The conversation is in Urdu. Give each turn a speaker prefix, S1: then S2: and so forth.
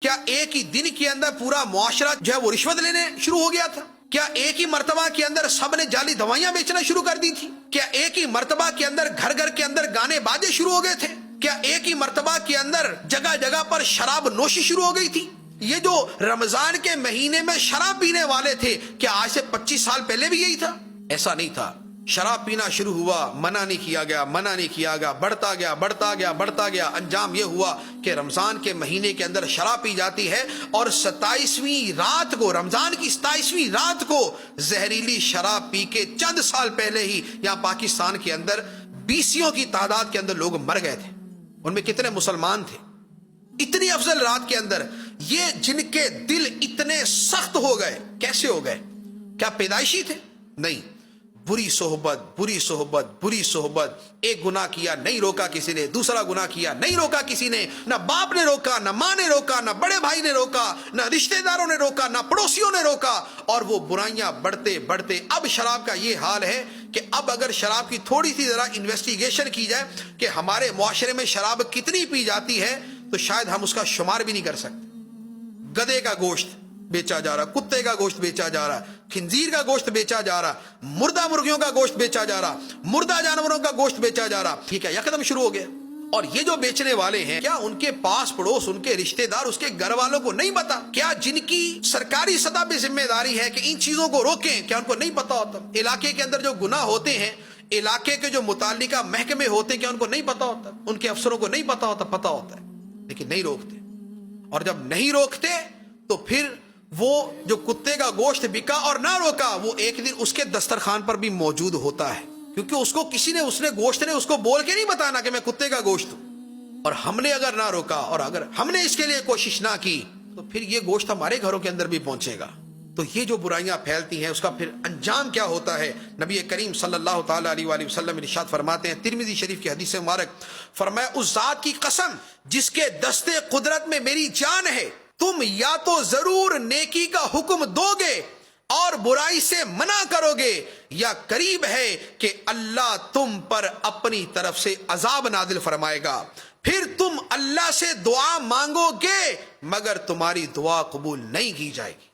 S1: کیا ایک ہی دن کے اندر پورا معاشرہ جو ہے وہ رشوت لینے شروع ہو گیا تھا؟ کیا ایک ہی مرتبہ کے اندر سب نے جعلی دوائیاں بیچنا شروع کر دی تھی؟ کیا ایک ہی مرتبہ کے اندر گھر گھر کے اندر گانے باجے شروع ہو گئے تھے؟ کیا ایک ہی مرتبہ کے اندر جگہ جگہ پر شراب نوشی شروع ہو گئی تھی؟ یہ جو رمضان کے مہینے میں شراب پینے والے تھے، کیا آج سے 25 سال پہلے بھی یہی تھا؟ ایسا نہیں تھا۔ شراب پینا شروع ہوا، منع نہیں کیا گیا، منع نہیں کیا گیا، بڑھتا گیا بڑھتا گیا بڑھتا گیا، انجام یہ ہوا کہ رمضان کے مہینے کے اندر شراب پی جاتی ہے، اور 27ویں رات کو، رمضان کی 27ویں رات کو زہریلی شراب پی کے چند سال پہلے ہی یہاں پاکستان کے اندر 20 کی تعداد کے اندر لوگ مر گئے تھے۔ ان میں کتنے مسلمان تھے؟ اتنی افضل رات کے اندر یہ جن کے دل اتنے سخت ہو گئے، کیسے ہو گئے؟ کیا پیدائشی تھے؟ نہیں، بری صحبت بری صحبت بری صحبت۔ ایک گناہ کیا نہیں روکا کسی نے، دوسرا گناہ کیا نہیں روکا کسی نے، نہ باپ نے روکا، نہ ماں نے روکا، نہ بڑے بھائی نے روکا، نہ رشتہ داروں نے روکا، نہ پڑوسیوں نے روکا، اور وہ برائیاں بڑھتے بڑھتے اب شراب کا یہ حال ہے کہ اب اگر شراب کی تھوڑی سی ذرا انویسٹیگیشن کی جائے کہ ہمارے معاشرے میں شراب کتنی پی جاتی ہے تو شاید ہم اس کا شمار بھی نہیں کر سکتے۔ گدھے کا گوشت بیچا جا رہا، کتے کا گوشت بیچا جا رہا، خنزیر کا گوشت بیچا جا رہا، مردہ مرغیوں کا گوشت بیچا جا رہا، مردہ جانوروں کا گوشت بیچا جا رہا، ٹھیک ہے، یکدم شروع ہو گیا۔ اور یہ جو بیچنے والے ہیں، کیا ان کے پاس پڑوس، ان کے رشتہ دار، اس کے گھر والوں کو نہیں پتا؟ کیا جن کی سرکاری سطح پہ ذمہ داری ہے کہ ان چیزوں کو روکیں، کیا ان کو نہیں پتا ہوتا؟ علاقے کے اندر جو گناہ ہوتے ہیں، علاقے کے جو متعلقہ محکمے ہوتے ہیں، کیا ان کو نہیں پتا ہوتا؟ ان کے افسروں کو نہیں پتا ہوتا؟ پتا ہوتا ہے، لیکن نہیں روکتے۔ اور جب نہیں روکتے تو پھر وہ جو کتے کا گوشت بکا اور نہ روکا، وہ ایک دن اس کے دسترخوان پر بھی موجود ہوتا ہے، کیونکہ اس کو کسی نے، اس نے گوشت نے اس کو بول کے نہیں بتانا کہ میں کتے کا گوشت ہوں۔ اور ہم نے اگر نہ روکا اور اگر ہم نے اس کے لیے کوشش نہ کی تو پھر یہ گوشت ہمارے گھروں کے اندر بھی پہنچے گا۔ تو یہ جو برائیاں پھیلتی ہیں اس کا پھر انجام کیا ہوتا ہے؟ نبی کریم صلی اللہ تعالی علیہ وآلہ وسلم ارشاد فرماتے ہیں، ترمذی شریف کی حدیث مبارک، فرمایا اس ذات کی قسم جس کے دستے قدرت میں میری جان ہے، تم یا تو ضرور نیکی کا حکم دو گے اور برائی سے منع کرو گے، یا قریب ہے کہ اللہ تم پر اپنی طرف سے عذاب نازل فرمائے گا، پھر تم اللہ سے دعا مانگو گے مگر تمہاری دعا قبول نہیں کی جائے گی۔